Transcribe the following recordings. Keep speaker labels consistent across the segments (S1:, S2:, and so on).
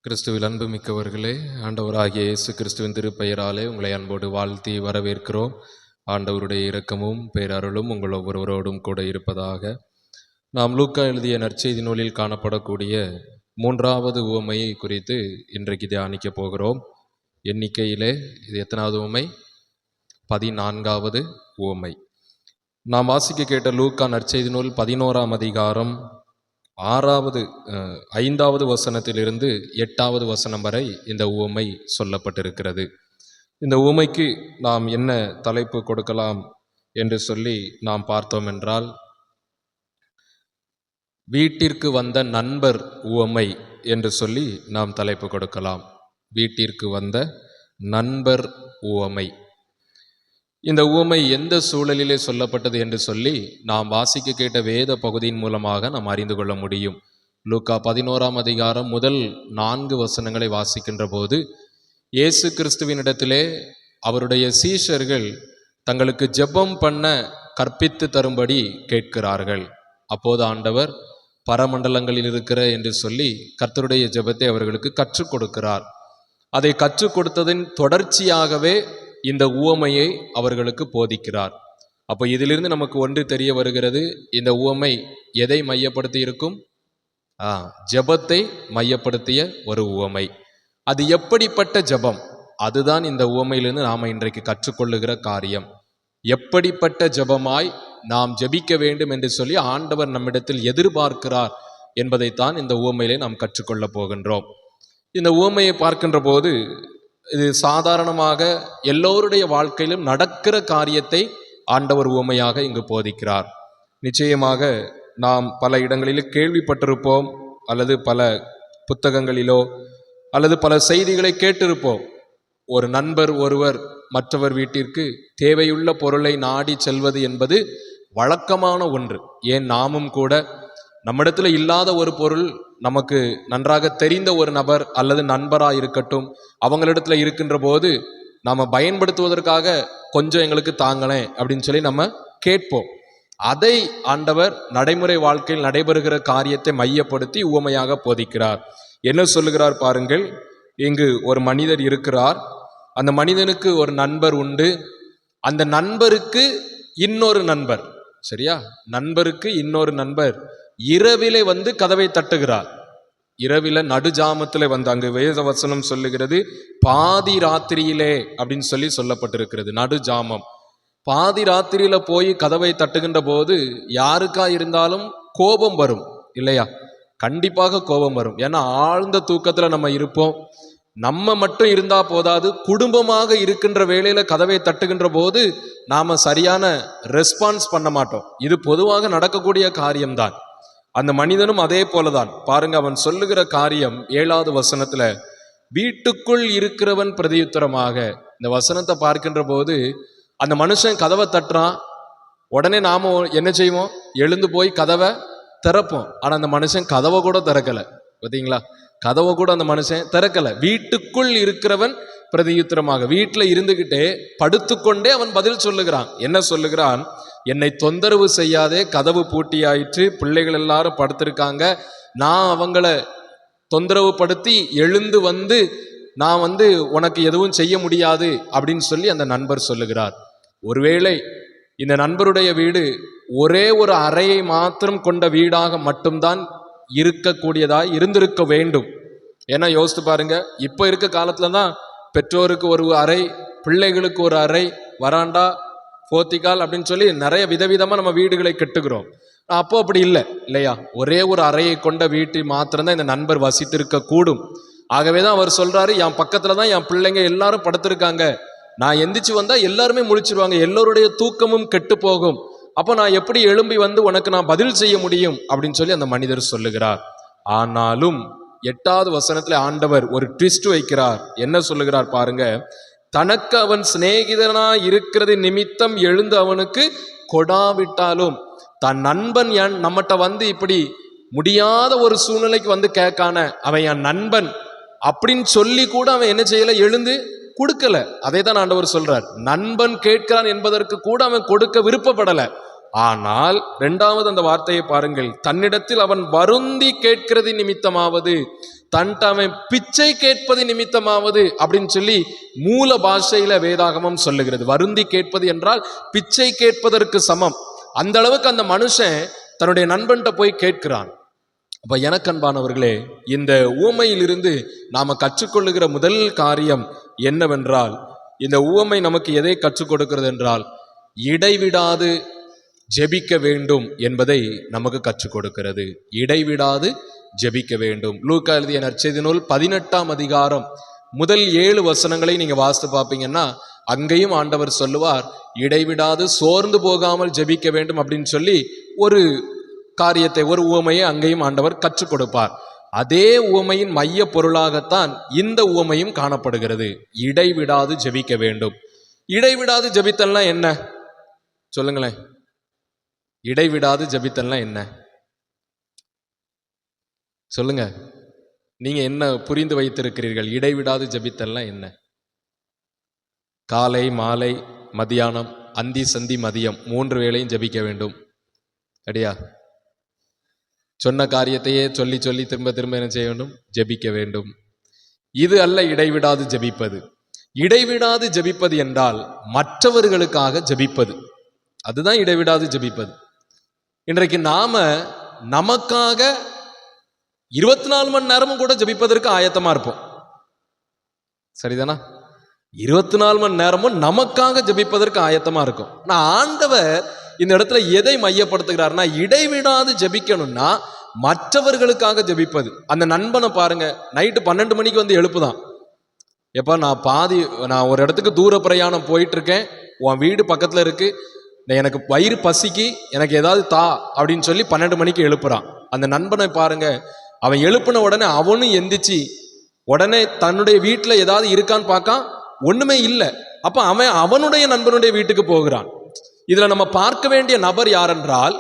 S1: கிறிஸ்துவில் அன்பு மிக்கவர்களே, ஆண்டவராகிய இயேசு கிறிஸ்துவின் திருப்பெயராலே உங்களை அன்போடு வாழ்த்தி வரவேற்கிறோம். ஆண்டவருடைய இரக்கமும் பேரருளும் உங்கள் ஒவ்வொருவரோடும் கூட இருப்பதாக. நாம் லூக்கா எழுதிய நற்செய்தி நூலில் காணப்படக்கூடிய 3வது உவமையை குறித்து இன்றைக்கு தியானிக்க போகிறோம். எண்ணிக்கையிலே இது எத்தனாவது உவமை? 14வது உவமை. நாம் வாசிக்க கேட்ட லூக்கா நற்செய்தி நூல் 11ஆம் அதிகாரம் 5வது வசனத்திலிருந்து 8வது வசனம் வரை இந்த உவமை சொல்லப்பட்டிருக்கிறது. இந்த உவமைக்கு நாம் என்ன தலைப்பு கொடுக்கலாம் என்று சொல்லி நாம் பார்த்தோம் என்றால், வீட்டிற்கு வந்த நண்பர் உவமை என்று சொல்லி நாம் தலைப்பு கொடுக்கலாம். வீட்டிற்கு வந்த நண்பர் உவமை. இந்த உவமை எந்த சூழலிலே சொல்லப்பட்டது என்று சொல்லி நாம் வாசிக்க கேட்ட வேத பகுதியின் மூலமாக நாம் அறிந்து கொள்ள முடியும். லூக்கா 11ஆம் அதிகாரம் முதல் 4 வசனங்களை வாசிக்கின்ற போது, இயேசு கிறிஸ்துவினிடத்திலே அவருடைய சீஷர்கள் தங்களுக்கு ஜெபம் பண்ண கற்பித்து தரும்படி கேட்கிறார்கள். அப்போது ஆண்டவர் பரமண்டலங்களில் இருக்கிற என்று சொல்லி கர்த்தருடைய ஜெபத்தை அவர்களுக்கு கற்றுக் கொடுக்கிறார். அதை கற்றுக் கொடுத்ததின் தொடர்ச்சியாகவே இந்த உவமையை அவர்களுக்கு போதிக்கிறார். அப்போ இதிலிருந்து நமக்கு ஒன்று தெரிய வருகிறது. இந்த உவமை எதை மையப்படுத்தி இருக்கும்? ஜெபத்தை மையப்படுத்திய ஒரு உவமை. அது எப்படிப்பட்ட ஜெபம்? அதுதான் இந்த உவமையிலிருந்து நாம் இன்றைக்கு கற்றுக்கொள்ளுகிற காரியம். எப்படிப்பட்ட ஜெபமாய் நாம் ஜெபிக்க வேண்டும் என்று சொல்லி ஆண்டவர் நம்மிடத்தில் எதிர்பார்க்கிறார் என்பதைத்தான் இந்த உவமையிலே நாம் கற்றுக்கொள்ள போகின்றோம். இந்த உவமையை பார்க்கின்ற போது, இது சாதாரணமாக எல்லோருடைய வாழ்க்கையிலும் நடக்கிற காரியத்தை ஆண்டவர் உவமையாக இங்கு போதிக்கிறார். நிச்சயமாக நாம் பல இடங்களில் கேள்விப்பட்டிருப்போம், அல்லது பல புத்தகங்களிலோ அல்லது பல செய்திகளை கேட்டிருப்போம். ஒரு நண்பர் ஒருவர் மற்றவர் வீட்டிற்கு தேவையுள்ள பொருளை நாடி செல்வது என்பது வழக்கமான ஒன்று. ஏன் நாமும் கூட நம்மிடத்தில் இல்லாத ஒரு பொருள் நமக்கு நன்றாக தெரிந்த ஒரு நபர் அல்லது நண்பராக இருக்கட்டும், அவங்களிடத்துல இருக்கின்ற போது நாம் பயன்படுத்துவதற்காக கொஞ்சம் எங்களுக்கு தாங்களேன் அப்படின்னு சொல்லி நம்ம கேட்போம். அதை ஆண்டவர் நடைமுறை வாழ்க்கையில் நடைபெறுகிற காரியத்தை மையப்படுத்தி உவமையாக போதிக்கிறார். என்ன சொல்லுகிறார் பாருங்கள். இங்கு ஒரு மனிதர் இருக்கிறார். அந்த மனிதனுக்கு ஒரு நண்பர் உண்டு. அந்த நண்பருக்கு இன்னொரு நண்பர், சரியா, நண்பருக்கு இன்னொரு நண்பர் இரவிலே வந்து கதவை தட்டுகிறார். இரவில நடுஜாமத்திலே வந்து, அங்கு வேத வசனம் சொல்லுகிறது பாதி ராத்திரியிலே அப்படின்னு சொல்லி சொல்லப்பட்டிருக்கிறது. நடுஜாமம், பாதி ராத்திரியில போய் கதவை தட்டுகின்ற போது யாருக்கா இருந்தாலும் கோபம் வரும் இல்லையா? கண்டிப்பாக கோபம் வரும். ஏன்னா ஆழ்ந்த தூக்கத்துல நம்ம இருப்போம். நம்ம மட்டும் இருந்தா போதாது, குடும்பமாக இருக்கின்ற வேளையில கதவை தட்டுகின்ற போது நாம சரியான ரெஸ்பான்ஸ் பண்ண மாட்டோம். இது பொதுவாக நடக்கக்கூடிய காரியம்தான். அந்த மனிதனும் அதே போலதான். பாருங்க, அவன் சொல்லுகிற காரியம் 7வது வசனத்துல, வீட்டுக்குள் இருக்கிறவன் பிரதியுத்தரமாக. இந்த வசனத்தை பார்க்கின்ற போது அந்த மனுஷன் கதவை தட்டுறான். உடனே நாம என்ன செய்வோம்? எழுந்து போய் கதவை திறப்போம். ஆனா அந்த மனுஷன் கதவை கூட திறக்கல. பார்த்தீங்களா? கதவை கூட அந்த மனுஷன் திறக்கல. வீட்டுக்குள் இருக்கிறவன் பிரதியுத்தரமாக. வீட்டுல இருந்துகிட்டே படுத்துக்கொண்டே அவன் பதில் சொல்லுகிறான். என்ன சொல்லுகிறான்? என்னை தொந்தரவு செய்யாதே, கதவு பூட்டியாயிற்று, பிள்ளைகள் எல்லாரும் படுத்திருக்காங்க, நான் அவங்கள தொந்தரவு படுத்தி எழுந்து வந்து நான் உனக்கு எதுவும் செய்ய முடியாது அப்படின்னு சொல்லி அந்த நண்பர் சொல்லுகிறார். ஒருவேளை இந்த நண்பருடைய வீடு ஒரே ஒரு அறையை மாத்திரம் கொண்ட வீடாக மட்டும்தான் இருக்கக்கூடியதாய் இருந்திருக்க வேண்டும். ஏன்னா யோசித்து பாருங்க, இப்போ இருக்க காலத்துல தான் பெற்றோருக்கு ஒரு அறை, பிள்ளைகளுக்கு ஒரு அறை, வராண்டா, போத்திக்கால் அப்படின்னு சொல்லி நிறைய விதவிதமா நம்ம வீடுகளை கட்டுகிறோம். அப்போ அப்படி இல்லை இல்லையா? ஒரே ஒரு அறையை கொண்ட வீட்டில் மாத்திரம்தான் இந்த நண்பர் வசித்திருக்க கூடும். ஆகவேதான் அவர் சொல்றாரு, என் பக்கத்துலதான் என் பிள்ளைங்க எல்லாரும் படுத்திருக்காங்க, நான் எந்திரிச்சு வந்தா எல்லாருமே முழிச்சிருவாங்க, எல்லோருடைய தூக்கமும் கெட்டு போகும், அப்போ நான் எப்படி எழும்பி வந்து உனக்கு நான் பதில் செய்ய முடியும் அப்படின்னு சொல்லி அந்த மனிதர் சொல்லுகிறார். ஆனாலும் 8வது வசனத்துல ஆண்டவர் ஒரு ட்விஸ்ட் வைக்கிறார். என்ன சொல்லுகிறார் பாருங்க. தனக்கு அவன் சிநேகிதனா இருக்கிறது நிமித்தம் எழுந்து அவனுக்கு கொடாவிட்டாலும், தன் நண்பன் நம்மகிட்ட இப்படி முடியாத ஒரு சூழ்நிலைக்கு கேட்கான, அவன் என் நண்பன் அப்படின்னு சொல்லி கூட அவன் என்ன செய்யல? எழுந்து கொடுக்கல. அதை தான் ஆண்டவர் சொல்றார். நண்பன் கேட்கிறான் என்பதற்கு கூட அவன் கொடுக்க விருப்பப்படல. ஆனால் இரண்டாவது அந்த வார்த்தையை பாருங்கள், தன்னிடத்தில் அவன் வருந்தி கேட்கிறது நிமித்தமாவது, தன்ட்ட அவன் பிச்சை கேட்பது நிமித்தமாவது அப்படின்னு சொல்லி மூல பாஷையில வேதாகமம் சொல்லுகிறது. வருந்தி கேட்பது என்றால் பிச்சை கேட்பதற்கு சமம். அந்த அளவுக்கு அந்த மனுஷன் தன்னுடைய நண்பன்கிட்ட போய் கேட்கிறான். அப்ப எனக்கன்பானவர்களே, இந்த உவமையிலிருந்து நாம கற்றுக்கொள்ளுகிற முதல் காரியம் என்னவென்றால், இந்த உவமை நமக்கு எதை கற்றுக் கொடுக்கிறது என்றால், இடைவிடாது ஜெபிக்க வேண்டும் என்பதை நமக்கு கற்றுக் கொடுக்கிறது. இடைவிடாது ஜெபிக்க வேண்டும். லூக்கா எழுதிய நற்செய்தி நூல் 18ஆம் அதிகாரம் முதல் 7 வசனங்களை நீங்க வாசித்து பார்ப்பீங்கன்னா, அங்கேயும் ஆண்டவர் சொல்லுவார், இடைவிடாது சோர்ந்து போகாமல் ஜெபிக்க வேண்டும் அப்படின்னு சொல்லி ஒரு காரியத்தை, ஒரு உவமையை அங்கேயும் ஆண்டவர் கற்றுக் கொடுப்பார். அதே உவமையின் மைய பொருளாகத்தான் இந்த உவமையும் காணப்படுகிறது. இடைவிடாது ஜெபிக்க வேண்டும். இடைவிடாது ஜெபித்தல்னா என்ன சொல்லுங்களேன்? இடைவிடாது ஜெபித்தல்னா என்ன சொல்லுங்க? நீங்க என்ன புரிந்து வைத்திருக்கிறீர்கள்? இடைவிடாது ஜெபித்தல்னா என்ன? காலை, மாலை, மதியானம், அந்தி, சந்தி, மதியம் 3 வேளையும் ஜெபிக்க வேண்டும். அடியா சொன்ன காரியத்தையே சொல்லி சொல்லி திரும்ப திரும்ப என்ன செய்ய வேண்டும்? ஜெபிக்க வேண்டும். இது அல்ல இடைவிடாது ஜெபிப்பது. இடைவிடாது ஜெபிப்பது என்றால் மற்றவர்களுக்காக ஜெபிப்பது. அதுதான் இடைவிடாது ஜெபிப்பது. இன்றைக்கு நாம நமக்காக 24 மணி நேரமும் கூட ஜெபிப்பதற்கு ஆயத்தமா இருப்போம். சரிதானா? 24 மணி நேரமும் நமக்காக ஜெபிப்பதற்கு ஆயத்தமா இருக்கும். நான் ஆண்டவர் இந்த இடத்துல எதை மையப்படுத்துகிறார்னா, இடைவிடாது ஜெபிக்கணும்னா மற்றவர்களுக்காக ஜெபிப்பது. அந்த நண்பனை பாருங்க, நைட்டு 12 மணிக்கு வந்து எழுப்புதான். எப்பா நான் ஒரு இடத்துக்கு தூர பிரயாணம் போயிட்டு இருக்கேன், உன் வீடு பக்கத்துல இருக்கு, எனக்கு வயிறு பசிக்கு, எனக்கு ஏதாவது தா அப்படின்னு சொல்லி 12 மணிக்கு எழுப்புறான். அந்த நண்பனை பாருங்க, அவன் எழுப்புன உடனே அவனும் எந்திரிச்சு உடனே தன்னுடைய வீட்டில் ஏதாவது இருக்கான்னு பார்க்கான், ஒண்ணுமே இல்லை. அப்ப அவனுடைய நண்பனுடைய வீட்டுக்கு போகிறான். இதுல நம்ம பார்க்க வேண்டிய நபர் யார் என்றால்,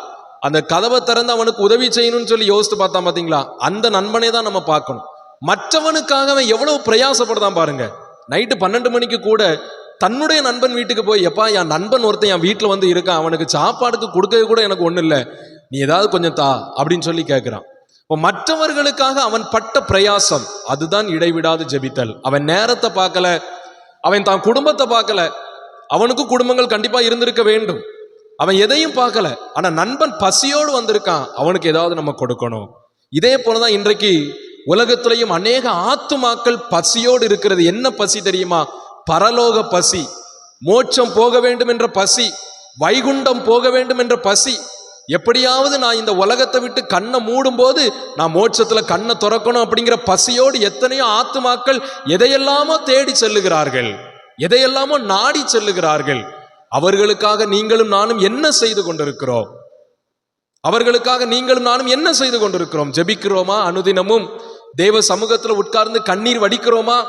S1: அந்த கதவை திறந்து அவனுக்கு உதவி செய்யணும்னு சொல்லி யோசித்து பார்த்தா பாத்தீங்களா, அந்த நண்பனை தான் நம்ம பார்க்கணும். மற்றவனுக்காக அவன் எவ்வளவு பிரயாசப்படுதான் பாருங்க. நைட்டு 12 மணிக்கு கூட தன்னுடைய நண்பன் வீட்டுக்கு போய், எப்பா என் நண்பன் ஒருத்தன் என் வீட்டில் வந்து இருக்கான், அவனுக்கு சாப்பாடுக்கு கொடுக்கவே கூட எனக்கு ஒன்றும் இல்லை, நீ ஏதாவது கொஞ்சம் தா அப்படின்னு சொல்லி கேட்கிறான். மற்றவர்களுக்காக அவன் பட்ட பிரயாசம், அதுதான் இடைவிடாது ஜெபித்தல். அவன் நேரத்தை பார்க்கல, அவன் தான் குடும்பத்தை பார்க்கல. அவனுக்கு குடும்பங்கள் கண்டிப்பா இருந்திருக்க வேண்டும், அவன் எதையும் பார்க்கல. ஆனா நண்பன் பசியோடு வந்திருக்கான், அவனுக்கு ஏதாவது நம்ம கொடுக்கணும். இதே போலதான் இன்றைக்கு உலகத்திலையும் அநேக ஆத்துமாக்கள் பசியோடு இருக்கிறது. என்ன பசி தெரியுமா? பரலோக பசி, மோட்சம் போக வேண்டும் என்ற பசி, வைகுண்டம் போக வேண்டும் என்ற பசி. எப்படியாவது நான் இந்த உலகத்தை விட்டு கண்ணை மூடும் போது நான் மோட்சத்துல கண்ணை திறக்கணும் அப்படிங்கிற பசியோடு எத்தனையோ ஆத்துமாக்கள் எதையெல்லாமோ தேடி செல்லுகிறார்கள், எதையெல்லாமோ நாடி செல்லுகிறார்கள். அவர்களுக்காக நீங்களும் நானும் என்ன செய்து கொண்டிருக்கிறோம்? அவர்களுக்காக நீங்களும் நானும் என்ன செய்து கொண்டிருக்கிறோம்? ஜெபிக்கிறோமா? அனுதினமும் தேவ சமூகத்துல உட்கார்ந்து கண்ணீர் வடிக்கிறோமா?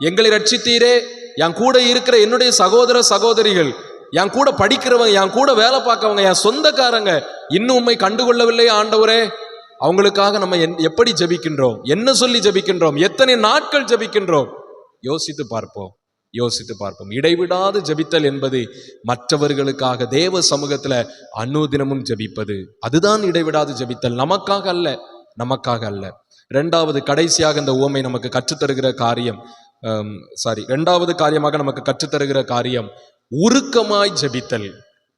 S1: எங்களை ரட்சித்தீரே, என் கூட இருக்கிற என்னுடைய சகோதர சகோதரிகள், என் கூட படிக்கிறவங்க, என் கூட வேலை பார்க்கவங்க, என் சொந்தக்காரங்க இன்னும் உம்மை கண்டுகொள்ளவில்லையே ஆண்டவரே, அவங்களுக்காக நம்ம எப்படி ஜெபிக்கின்றோம்? என்ன சொல்லி ஜெபிக்கின்றோம்? எத்தனை நாட்கள் ஜெபிக்கின்றோம்? யோசித்து பார்ப்போம், யோசித்து பார்ப்போம். இடைவிடாது ஜெபித்தல் என்பது மற்றவர்களுக்காக தேவ சமூகத்துல அனுதினமும் ஜெபிப்பது. அதுதான் இடைவிடாது ஜெபித்தல், நமக்காக அல்ல, நமக்காக அல்ல. இரண்டாவது, கடைசியாக இந்த உவமை நமக்கு கற்றுத்தருகிற காரியம், இரண்டாவது காரியமாக நமக்கு கற்றுத்தருகிற காரியம் உருக்கமாய் ஜெபித்தல்.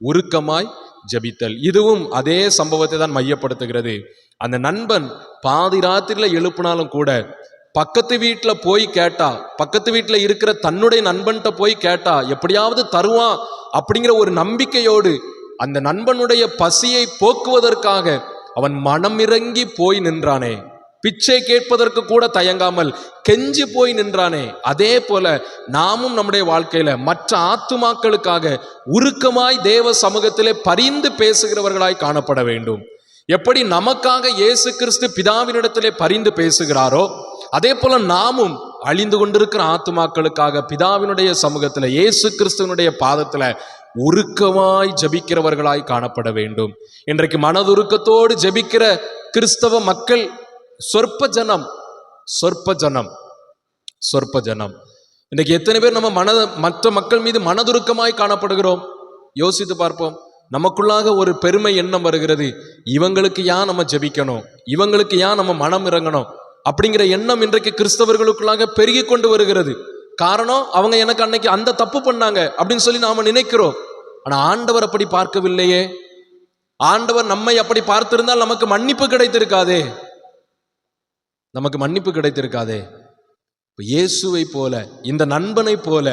S1: உருக்கமாய் ஜெபித்தல், இதுவும் அதே சம்பவத்தை தான் மையப்படுத்துகிறது. அந்த நண்பன் பாதி ராத்திரில எழுப்பினாலும் கூட பக்கத்து வீட்டுல போய் கேட்டா, பக்கத்து வீட்டுல இருக்கிற தன்னுடைய நண்பன்கிட்ட போய் கேட்டா எப்படியாவது தருவான் அப்படிங்கிற ஒரு நம்பிக்கையோடு அந்த நண்பனுடைய பசியை போக்குவதற்காக அவன் மனமிறங்கி போய் நின்றானே, பிச்சை கேட்பதற்கு கூட தயங்காமல் கெஞ்சி போய் நின்றானே, அதே போல நாமும் நம்முடைய வாழ்க்கையில மற்ற ஆத்துமாக்களுக்காக உருக்கமாய் தேவ சமூகத்திலே பரிந்து பேசுகிறவர்களாய் காணப்பட வேண்டும். எப்படி நமக்காக இயேசு கிறிஸ்து பிதாவினிடத்திலே பரிந்து பேசுகிறாரோ, அதே போல நாமும் அழிந்து கொண்டிருக்கிற ஆத்துமாக்களுக்காக பிதாவினுடைய சமூகத்துல இயேசு கிறிஸ்துவனுடைய பாதத்துல உருக்கமாய் ஜெபிக்கிறவர்களாய் காணப்பட வேண்டும். இன்றைக்கு மனதுருக்கத்தோடு ஜெபிக்கிற கிறிஸ்தவ மக்கள் சொற்ப ஜனம், சொற்ப ஜனம், சொற்ப ஜனம். இன்னைக்கு எத்தனை பேர் நம்ம மற்ற மக்கள் மீது மனதுருக்கமாய் காணப்படுகிறோம்? யோசித்து பார்ப்போம். நமக்குள்ளாக ஒரு பெருமை எண்ணம் வருகிறது. இவங்களுக்கு ஏன் நம்ம ஜெபிக்கணும், இவங்களுக்கு ஏன் நம்ம மனம் இறங்கணும் அப்படிங்கிற எண்ணம் இன்றைக்கு கிறிஸ்தவர்களுக்குள்ளாக பெருகி கொண்டு வருகிறது. காரணம், அவங்க எனக்கு அன்னைக்கு அந்த தப்பு பண்ணாங்க அப்படின்னு சொல்லி நாம நினைக்கிறோம். ஆனா ஆண்டவர் அப்படி பார்க்கவில்லையே. ஆண்டவர் நம்மை அப்படி பார்த்திருந்தால் நமக்கு மன்னிப்பு கிடைத்திருக்காதே, நமக்கு மன்னிப்பு கிடைத்திருக்காதே. இயேசுவை போல, இந்த நண்பனை போல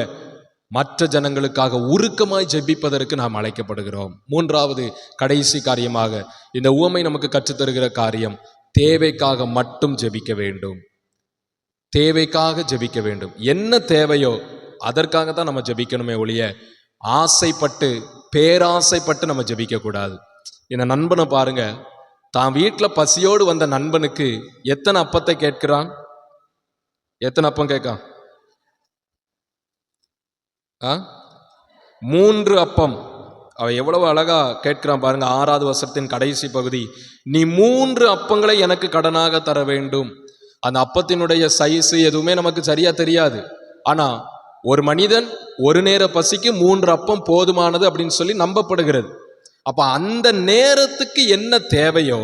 S1: மற்ற ஜனங்களுக்காக உருக்கமாய் ஜெபிப்பதற்கு நாம் அழைக்கப்படுகிறோம். மூன்றாவது கடைசி காரியமாக இந்த உவமை நமக்கு கற்றுத்தருகிற காரியம், தேவைக்காக மட்டும் ஜெபிக்க வேண்டும். தேவைக்காக ஜெபிக்க வேண்டும். என்ன தேவையோ அதற்காக தான் நம்ம ஜெபிக்கணுமே ஒழிய ஆசைப்பட்டு பேராசைப்பட்டு நம்ம ஜெபிக்க கூடாது. இந்த நண்பனை பாருங்க, தான் வீட்டில் பசியோடு வந்த நண்பனுக்கு எத்தனை அப்பத்தை கேட்கிறான்? எத்தனை அப்பம் கேட்கான்? 3 அப்பம். அவன் எவ்வளவு அழகா கேட்கிறான் பாருங்க. 6வது வசனத்தின் கடைசி பகுதி, நீ 3 அப்பங்களை எனக்கு கடனாக தர வேண்டும். அந்த அப்பத்தினுடைய சைஸ் எதுவுமே நமக்கு சரியா தெரியாது. ஆனா ஒரு மனிதன் ஒரு நேர பசிக்கு 3 அப்பம் போதுமானது அப்படின்னு சொல்லி நம்பப்படுகிறது. அப்ப அந்த நேரத்துக்கு என்ன தேவையோ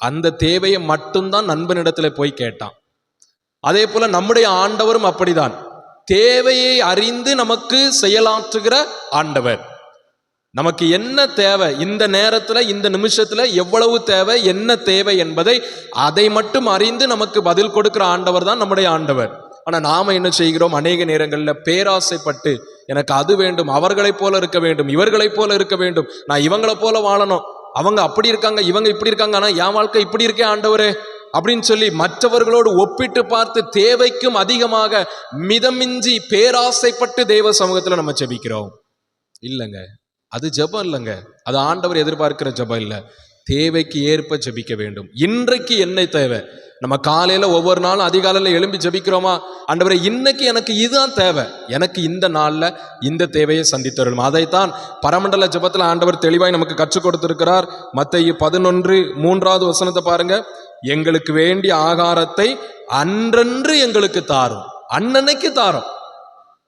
S1: அந்த தேவையை மட்டும்தான் நண்பனிடத்துல போய் கேட்டான். அதே போல நம்முடைய ஆண்டவரும் அப்படிதான், தேவையை அறிந்து நமக்கு செயலாற்றுகிற ஆண்டவர். நமக்கு என்ன தேவை, இந்த நேரத்துல இந்த நிமிஷத்துல எவ்வளவு தேவை, என்ன தேவை என்பதை அதை மட்டும் அறிந்து நமக்கு பதில் கொடுக்கிற ஆண்டவர் தான் நம்முடைய ஆண்டவர். ஆனா நாம என்ன செய்கிறோம், அநேக நேரங்கள்ல பேராசைப்பட்டு எனக்கு அது வேண்டும், அவர்களைப் போல இருக்க வேண்டும், இவர்களைப் போல இருக்க வேண்டும், நான் இவங்களை போல வாழணும், அவங்க அப்படி இருக்காங்க இவங்க இப்படி இருக்காங்க, ஆனா என் வாழ்க்கை இப்படி இருக்கே ஆண்டவரே அப்படின்னு சொல்லி மற்றவர்களோடு ஒப்பிட்டு பார்த்து தேவைக்கும் அதிகமாக மிதமிஞ்சி பேராசைப்பட்டு தேவ சமூகத்துல நம்ம ஜெபிக்கிறோம். இல்லைங்க, அது ஜெபம் இல்லைங்க, அது ஆண்டவர் எதிர்பார்க்கிற ஜெபம் இல்லை. தேவைக்கு ஏற்ப ஜெபிக்க வேண்டும். இன்றைக்கு என்ன தேவை? நம்ம காலையில ஒவ்வொரு நாளும் அதிகாலையில் எழும்பி ஜெபிக்கிறோமா, ஆண்டவரே இன்னைக்கு எனக்கு இதுதான் தேவை, எனக்கு இந்த நாள்ல இந்த தேவையை சந்தித்தருளும். அதைத்தான் பரமண்டல ஜெபத்துல ஆண்டவர் தெளிவாய் நமக்கு கற்றுக் கொடுத்திருக்கிறார். மத்தேயு 11:3 வசனத்தை பாருங்க, எங்களுக்கு வேண்டிய ஆகாரத்தை அன்றன்று எங்களுக்கு தாரும். அன்னன்னைக்கு தாரும்.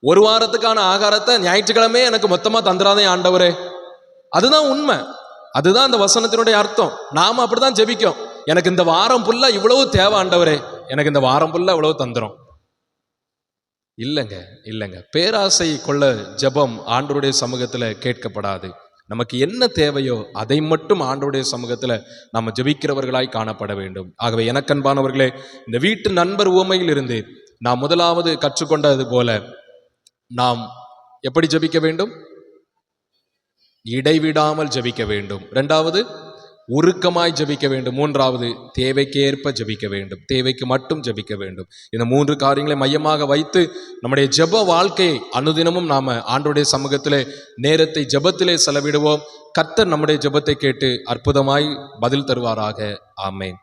S1: ஒரு வாரத்துக்கான ஆகாரத்தை ஞாயிற்றுக்கிழமை எனக்கு மொத்தமா தந்துராதே ஆண்டவரே. அதுதான் உண்மை, அதுதான் அந்த வசனத்தினுடைய அர்த்தம். நாம அப்படிதான் ஜெபிக்கும், எனக்கு இந்த வாரம் புல்லா இவ்வளவு தேவை ஆண்டவரே, எனக்கு இந்த வாரம் புல்லா இவ்வளவு தந்துரும். இல்லைங்க இல்லைங்க, பேராசை கொள்ள ஜெபம் ஆண்டவருடைய சமூகத்துல கேட்கப்படாது. நமக்கு என்ன தேவையோ அதை மட்டும் ஆண்டவருடைய சமூகத்துல நம்ம ஜெபிக்கிறவர்களாய் காணப்பட வேண்டும். ஆகவே எனக்கன்பானவர்களே, இந்த வீட்டு நண்பர் உவமையில் இருந்து நாம் முதலாவது கற்றுக்கொண்டது போல நாம் எப்படி ஜெபிக்க வேண்டும்? இடைவிடாமல் ஜெபிக்க வேண்டும். 2வது உருக்கமாய் ஜெபிக்க வேண்டும். 3வது தேவைக்கேற்ப ஜெபிக்க வேண்டும், தேவைக்கு மட்டும் ஜெபிக்க வேண்டும். இந்த 3 காரியங்களை மையமாக வைத்து நம்முடைய ஜெப வாழ்க்கையை அனுதினமும் நாம ஆண்டவருடைய சமூகத்திலே நேரத்தை ஜெபத்திலே செலவிடுவோம். கர்த்தர் நம்முடைய ஜெபத்தை கேட்டு அற்புதமாய் பதில் தருவாராக. ஆமென்.